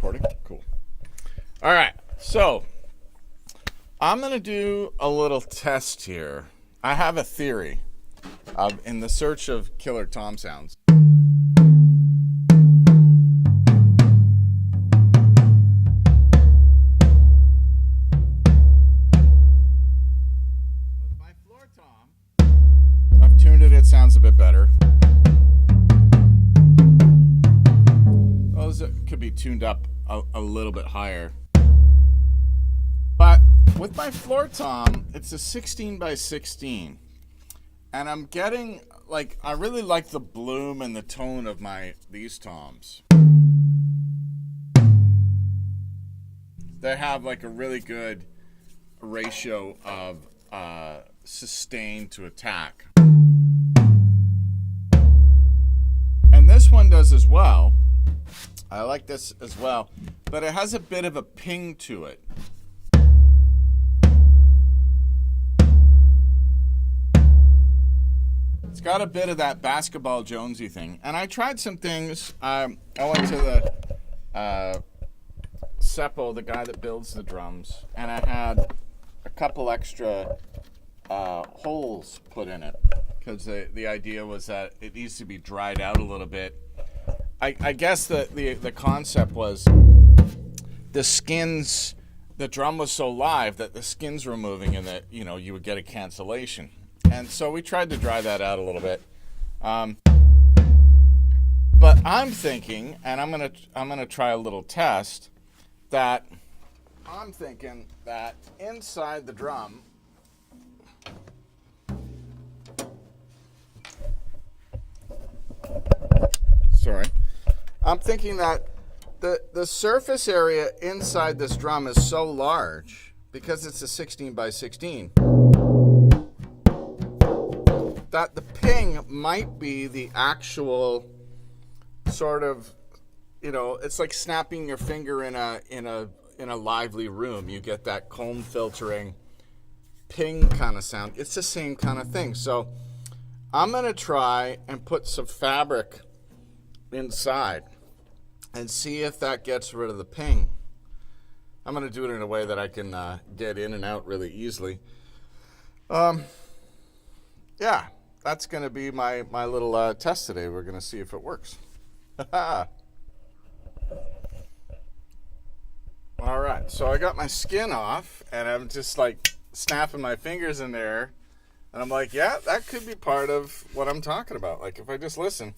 recording? Cool. All right, so I'm going to do a little test here. I have a theory in the search of killer tom sounds. With my floor tom, I've tuned it, it sounds a bit better. Those could be tuned up a little bit higher. But with my floor tom, it's a 16 by 16. And I'm getting, like, I really like the bloom and the tone of these toms. They have like a really good ratio of sustain to attack. And this one does as well. I like this as well, but it has a bit of a ping to it. It's got a bit of that Basketball Jonesy thing. And I tried some things. I went to the Seppo, the guy that builds the drums, and I had a couple extra holes put in it because the idea was that it needs to be dried out a little bit. I guess the concept was the skins, the drum was so live that the skins were moving and that, you know, you would get a cancellation. And so we tried to dry that out a little bit. But I'm thinking, and I'm gonna try a little test, that I'm thinking that inside the drum, I'm thinking that the surface area inside this drum is so large, because it's a 16 by 16, that the ping might be the actual sort of, you know, it's like snapping your finger in a lively room. You get that comb filtering ping kind of sound. It's the same kind of thing. So I'm going to try and put some fabric inside and see if that gets rid of the ping. I'm going to do it in a way that I can get in and out really easily. Yeah, that's going to be my little test today. We're going to see if it works. All right, so I got my skin off, and I'm just like snapping my fingers in there, and I'm like, yeah, that could be part of what I'm talking about. Like, if I just listen.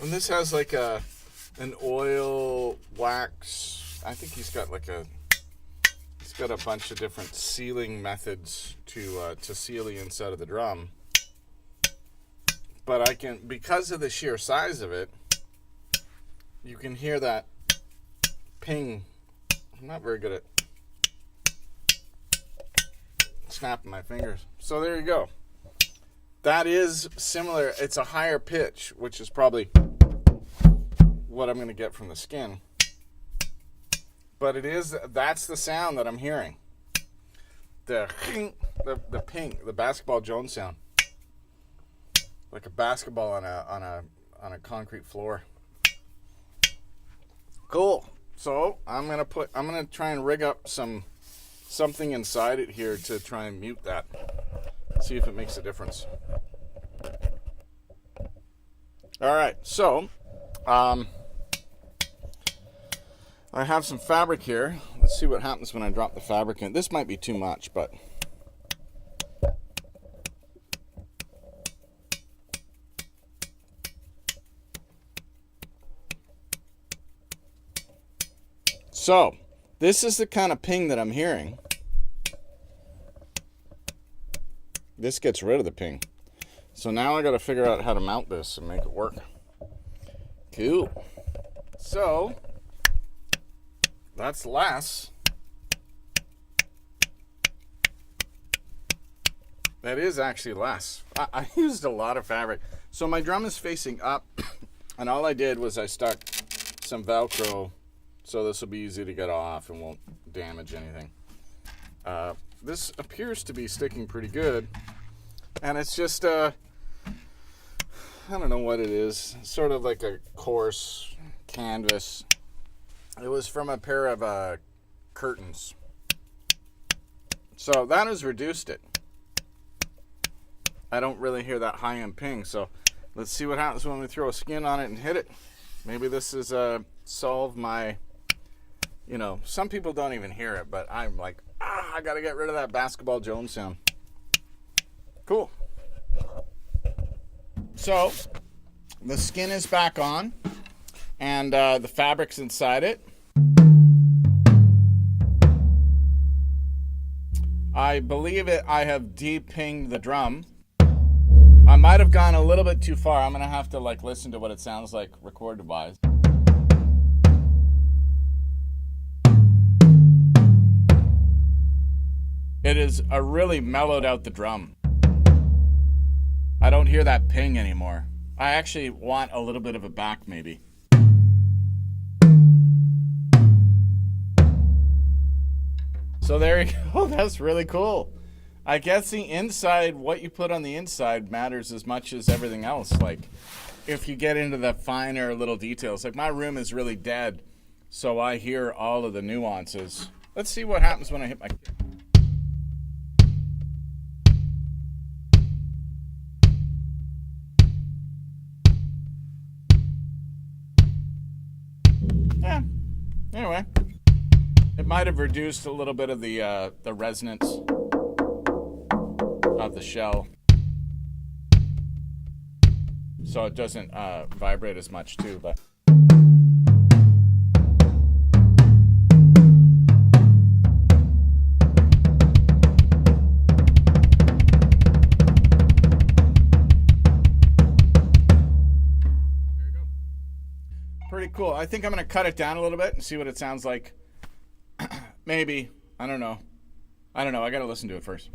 And this has like an oil wax. I think he's got a bunch of different sealing methods to seal the inside of the drum. But I can, because of the sheer size of it, you can hear that ping. I'm not very good at snapping my fingers. So there you go. That is similar. It's a higher pitch, which is probably what I'm going to get from the skin. But that's the sound that I'm hearing. The ping, the Basketball Jones sound. Like a basketball on a concrete floor. Cool. So I'm gonna try and rig up something inside it here to try and mute that. See if it makes a difference. All right, so I have some fabric here. Let's see what happens when I drop the fabric in. This might be too much, but so this is the kind of ping that I'm hearing. This gets rid of the ping. So now I got to figure out how to mount this and make it work. Cool. So that's less. That is actually less. I used a lot of fabric. So my drum is facing up, and all I did was I stuck some Velcro, so this will be easy to get off and won't damage anything. This appears to be sticking pretty good. And it's just I don't know what it is. Sort of like a coarse canvas. It was from a pair of curtains. So that has reduced it. I don't really hear that high-end ping, so let's see what happens when we throw a skin on it and hit it. Maybe this is solve my, some people don't even hear it, but I'm like, I gotta get rid of that Basketball Jones sound. Cool. So the skin is back on, and the fabric's inside it. I believe I have de-pinged the drum. I might have gone a little bit too far. I'm going to have to listen to what it sounds like recorded-wise. It is really mellowed out the drum. I don't hear that ping anymore. I actually want a little bit of a back maybe. So there you go. That's really cool. I guess the inside, what you put on the inside matters as much as everything else. If you get into the finer little details, my room is really dead, so I hear all of the nuances. Let's see what happens when I hit my... Yeah. Anyway, it might have reduced a little bit of the resonance of the shell, so it doesn't vibrate as much too. But there you go. Pretty cool. I think I'm gonna cut it down a little bit and see what it sounds like. Maybe. I don't know. I gotta listen to it first.